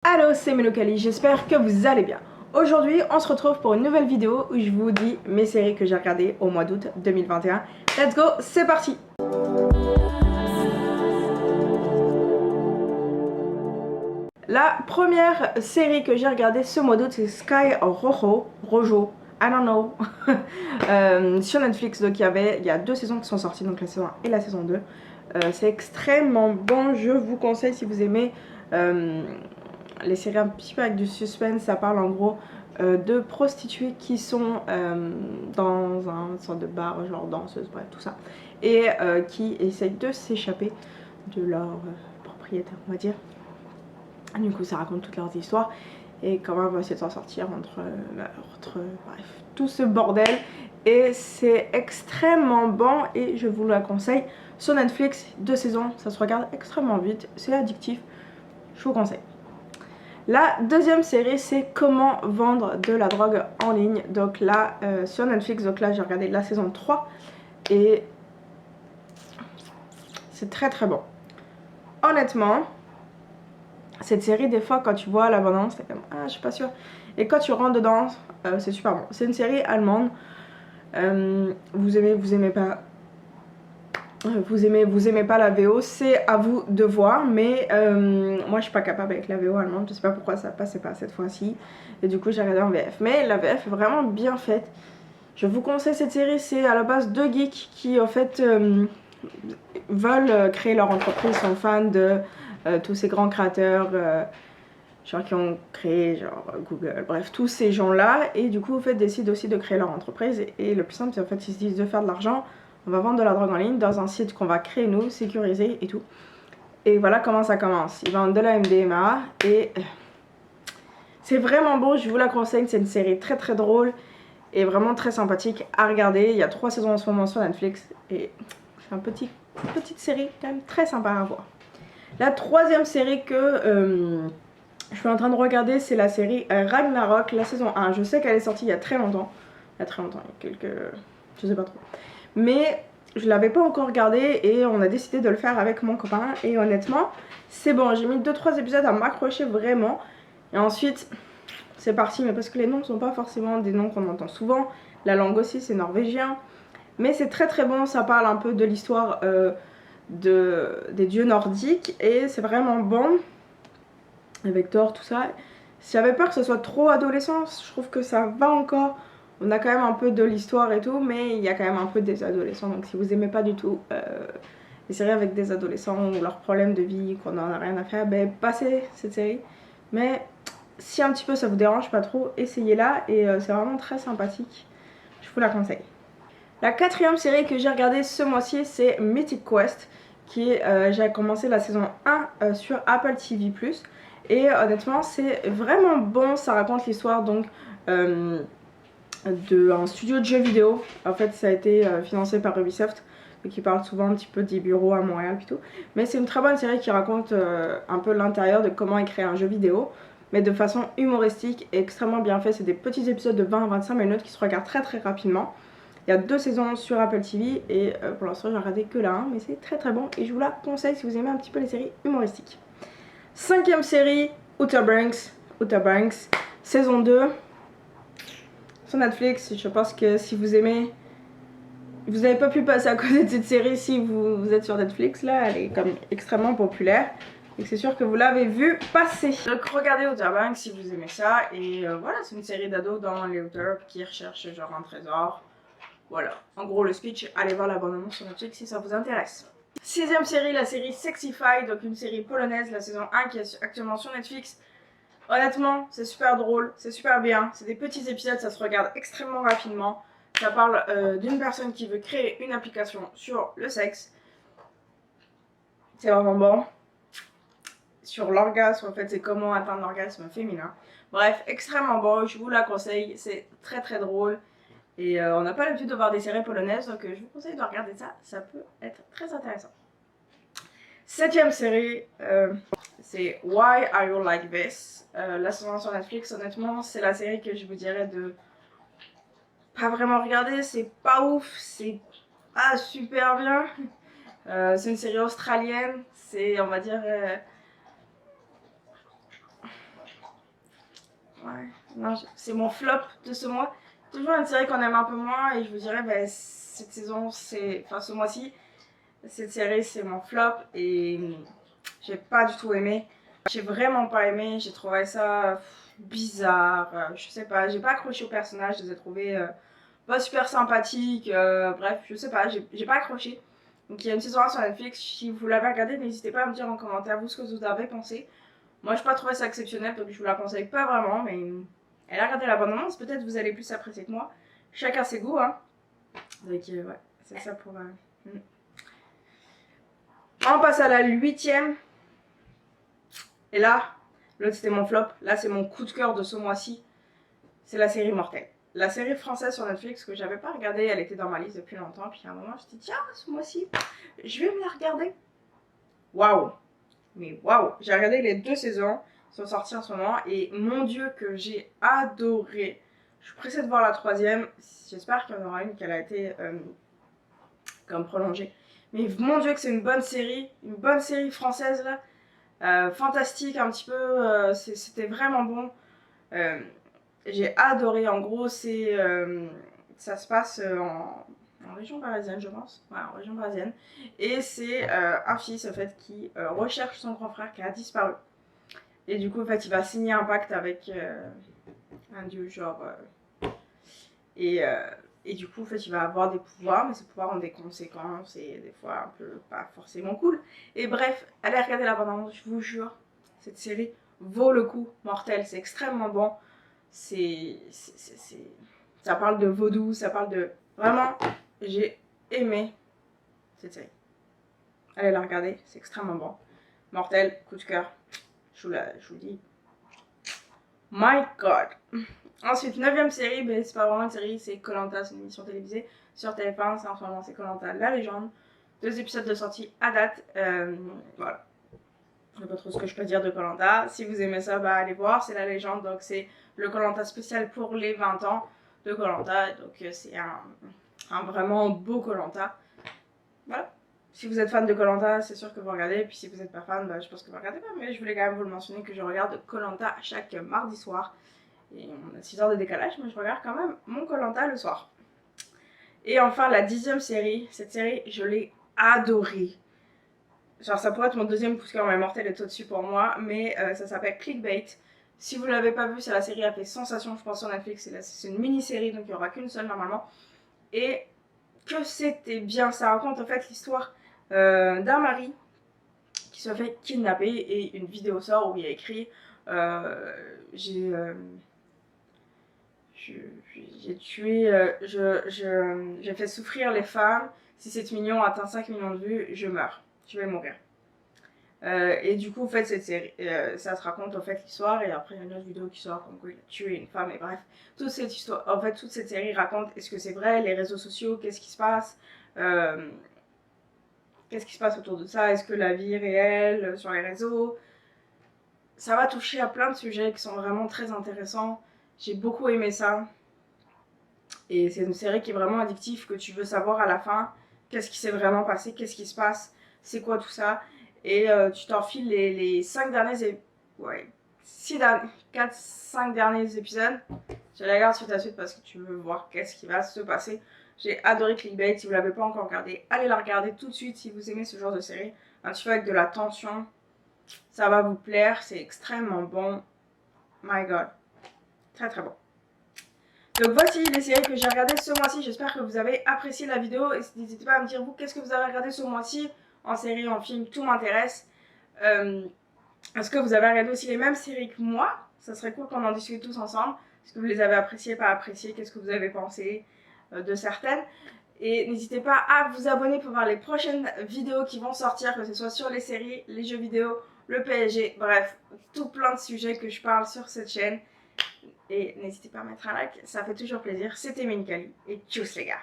Allo, c'est Melokali, j'espère que vous allez bien. Aujourd'hui, on se retrouve pour une nouvelle vidéo où je vous dis mes séries que j'ai regardées au mois d'août 2021. Let's go, c'est parti! La première série que j'ai regardée ce mois d'août, c'est Sky Rojo, I don't know, sur Netflix. Donc il y a 2 saisons qui sont sorties, donc la saison 1 et la saison 2. C'est extrêmement bon, je vous conseille si vous aimez les séries un petit peu avec du suspense. Ça parle en gros de prostituées qui sont dans un sorte de bar, genre danseuse, bref, tout ça, et qui essayent de s'échapper de leur propriétaire, on va dire. Du coup, ça raconte toutes leurs histoires et comment on va essayer de s'en sortir entre meurtres, bref, tout ce bordel. Et c'est extrêmement bon et je vous la conseille. Sur Netflix, 2 saisons, ça se regarde extrêmement vite, c'est addictif, je vous conseille. La deuxième série, c'est Comment vendre de la drogue en ligne. Donc là, sur Netflix, donc là j'ai regardé la saison 3 et c'est très très bon. Honnêtement, cette série, des fois, quand tu vois la bande-annonce, t'es comme ah, je suis pas sûre. Et quand tu rentres dedans, c'est super bon. C'est une série allemande. Vous aimez pas. Vous aimez pas la VO, c'est à vous de voir. Mais moi, je suis pas capable avec la VO allemande. Je sais pas pourquoi ça passait pas cette fois-ci. Et du coup, j'ai regardé en VF. Mais la VF est vraiment bien faite. Je vous conseille cette série. C'est à la base 2 geeks qui, en fait, veulent créer leur entreprise, sont fans de tous ces grands créateurs genre qui ont créé genre Google, bref, tous ces gens-là, et du coup, en fait, décident aussi de créer leur entreprise, et le plus simple, c'est en fait, ils se disent de faire de l'argent, on va vendre de la drogue en ligne dans un site qu'on va créer nous, sécuriser et tout. Et voilà comment ça commence. Ils vendent de la MDMA, et c'est vraiment beau, je vous la conseille, c'est une série très très drôle, et vraiment très sympathique à regarder. Il y a 3 saisons en ce moment sur Netflix, et c'est une petite série quand même très sympa à voir. La troisième série que je suis en train de regarder, c'est la série Ragnarok, la saison 1. Je sais qu'elle est sortie il y a très longtemps. Il y a quelques... je sais pas trop. Mais je l'avais pas encore regardée et on a décidé de le faire avec mon copain. Et honnêtement, c'est bon. J'ai mis 2-3 épisodes à m'accrocher vraiment. Et ensuite, c'est parti. Mais parce que les noms ne sont pas forcément des noms qu'on entend souvent. La langue aussi, c'est norvégien. Mais c'est très très bon. Ça parle un peu de l'histoire des dieux nordiques. Et c'est vraiment bon. Avec Thor, tout ça. J'avais peur que ce soit trop adolescent, je trouve que ça va encore. On a quand même un peu de l'histoire et tout, mais il y a quand même un peu des adolescents. Donc si vous aimez pas du tout les séries avec des adolescents ou leurs problèmes de vie, qu'on en a rien à faire, ben passez cette série. Mais si un petit peu ça vous dérange pas trop, essayez-la et c'est vraiment très sympathique. Je vous la conseille. La quatrième série que j'ai regardée ce mois-ci, c'est Mythic Quest, qui j'ai commencé la saison 1 sur Apple TV+. Et honnêtement, c'est vraiment bon. Ça raconte l'histoire donc d'un studio de jeux vidéo. En fait, ça a été financé par Ubisoft, qui parle souvent un petit peu des bureaux à Montréal et tout. Mais c'est une très bonne série qui raconte un peu l'intérieur de comment ils créent un jeu vidéo, mais de façon humoristique et extrêmement bien fait. C'est des petits épisodes de 20 à 25 minutes qui se regardent très très rapidement. Il y a 2 saisons sur Apple TV et pour l'instant j'ai regardé que la 1, mais c'est très très bon et je vous la conseille si vous aimez un petit peu les séries humoristiques. 5ème série, Outer Banks, saison 2 sur Netflix. Je pense que si vous aimez, vous n'avez pas pu passer à côté de cette série si vous êtes sur Netflix. Là, elle est comme extrêmement populaire et c'est sûr que vous l'avez vu passer. Donc regardez Outer Banks si vous aimez ça. Et voilà, c'est une série d'ados dans les hauteurs qui recherchent genre un trésor. Voilà, en gros le speech, allez voir la bande-annonce sur Netflix si ça vous intéresse. 6ème série, la série Sexify, donc une série polonaise, la saison 1 qui est actuellement sur Netflix. Honnêtement, c'est super drôle, c'est super bien, c'est des petits épisodes, ça se regarde extrêmement rapidement. Ça parle d'une personne qui veut créer une application sur le sexe. C'est vraiment bon. Sur l'orgasme, en fait, c'est comment atteindre l'orgasme féminin. Bref, extrêmement bon, je vous la conseille, c'est très très drôle. Et on n'a pas l'habitude de voir des séries polonaises, donc je vous conseille de regarder ça, ça peut être très intéressant. 7ème série, c'est Why Are You Like This? La saison sur Netflix, honnêtement, c'est la série que je vous dirais de pas vraiment regarder, c'est pas ouf, c'est pas super bien. C'est une série australienne, c'est, on va dire, Ouais, non, c'est mon flop de ce mois. Toujours une série qu'on aime un peu moins et je vous dirais, bah, cette saison, enfin ce mois-ci, cette série c'est mon flop et j'ai pas du tout aimé. J'ai vraiment pas aimé, j'ai trouvé ça bizarre, je sais pas, j'ai pas accroché au personnage, je les ai trouvés pas super sympathiques, bref, je sais pas, j'ai pas accroché. Donc il y a une saison 1 sur Netflix, si vous l'avez regardé, n'hésitez pas à me dire en commentaire vous ce que vous avez pensé. Moi j'ai pas trouvé ça exceptionnel, donc je vous la conseille pas vraiment, mais elle a regardé la bande-annonce, peut-être vous allez plus apprécier que moi. Chacun ses goûts, hein. Donc ouais, c'est ça pour... On passe à la 8ème. Et là, l'autre c'était mon flop, là c'est mon coup de cœur de ce mois-ci. C'est la série Mortel. La série française sur Netflix que j'avais pas regardée, elle était dans ma liste depuis longtemps. Puis à un moment, je me suis dit, tiens, ce mois-ci, je vais me la regarder. Waouh! Mais waouh! J'ai regardé les 2 saisons qui sont sorties en ce moment et mon Dieu, que j'ai adoré. Je suis pressée de voir la 3ème. J'espère qu'il y en aura une qui a été comme prolongée. Mais mon Dieu, que c'est une bonne série française là. Fantastique un petit peu, c'était vraiment bon. J'ai adoré, en gros, ça se passe en région parisienne, je pense. Ouais, en région parisienne. Et c'est un fils, en fait, qui recherche son grand frère qui a disparu. Et du coup, en fait, il va signer un pacte avec un dieu, genre... et du coup, en fait, il va avoir des pouvoirs, mais ces pouvoirs ont des conséquences et des fois un peu pas forcément cool. Et bref, allez regarder la bande-annonce, je vous jure, cette série vaut le coup. Mortel, c'est extrêmement bon. Ça parle de vaudou, ça parle de... Vraiment, j'ai aimé cette série. Allez la regarder, c'est extrêmement bon. Mortel, coup de cœur, je vous dis. My God. Ensuite, 9ème série, mais c'est pas vraiment une série, c'est Koh-Lanta, c'est une émission télévisée sur TF1, c'est en ce moment, c'est Koh-Lanta, la légende. 2 épisodes de sortie à date, voilà. Je sais pas trop ce que je peux dire de Koh-Lanta. Si vous aimez ça, bah allez voir, c'est la légende, donc c'est le Koh-Lanta spécial pour les 20 ans de Koh-Lanta, donc c'est un vraiment beau Koh-Lanta. Voilà. Si vous êtes fan de Koh-Lanta, c'est sûr que vous regardez, puis si vous n'êtes pas fan, bah, je pense que vous regardez pas, mais je voulais quand même vous le mentionner que je regarde Koh-Lanta chaque mardi soir. Et on a 6 heures de décalage, mais je regarde quand même mon Koh-Lanta le soir. Et enfin, la 10ème série, cette série, je l'ai adorée. Genre, ça pourrait être mon deuxième coup de cœur, mais Mortel est au-dessus pour moi, mais ça s'appelle Clickbait. Si vous ne l'avez pas vu, c'est la série a fait sensation, je pense, sur Netflix. C'est une mini-série, donc il n'y aura qu'une seule normalement. Et que c'était bien, ça raconte en fait l'histoire d'un mari qui se fait kidnapper et une vidéo sort où il y a écrit j'ai tué, j'ai fait souffrir les femmes, si cette million atteint 5 millions de vues, je meurs, je vais mourir. Et du coup, en fait, cette série, ça se raconte en fait l'histoire, et après il y a une autre vidéo qui sort comme quoi il a tué une femme, et bref, toute cette histoire, en fait, toute cette série raconte est-ce que c'est vrai, les réseaux sociaux, qu'est-ce qui se passe, qu'est-ce qui se passe autour de ça, est-ce que la vie est réelle sur les réseaux. Ça va toucher à plein de sujets qui sont vraiment très intéressants. J'ai beaucoup aimé ça. Et c'est une série qui est vraiment addictive, que tu veux savoir à la fin qu'est-ce qui s'est vraiment passé, qu'est-ce qui se passe, c'est quoi tout ça. Et tu t'enfiles les 5 derniers... Ouais, 4-5 derniers épisodes. Je les regarde suite à suite parce que tu veux voir qu'est-ce qui va se passer. J'ai adoré Clickbait, si vous ne l'avez pas encore regardé, allez la regarder tout de suite si vous aimez ce genre de série. Un petit peu avec de la tension, ça va vous plaire, c'est extrêmement bon. My God, très très bon. Donc voici les séries que j'ai regardées ce mois-ci, j'espère que vous avez apprécié la vidéo. Et n'hésitez pas à me dire vous, qu'est-ce que vous avez regardé ce mois-ci, en série, en film, tout m'intéresse. Est-ce que vous avez regardé aussi les mêmes séries que moi? Ça serait cool qu'on en discute tous ensemble. Est-ce que vous les avez appréciées, pas appréciées? Qu'est-ce que vous avez pensé de certaines? Et n'hésitez pas à vous abonner pour voir les prochaines vidéos qui vont sortir, que ce soit sur les séries, les jeux vidéo, le PSG, bref, tout plein de sujets que je parle sur cette chaîne. Et n'hésitez pas à mettre un like, ça fait toujours plaisir. C'était Minkali et tchuss les gars!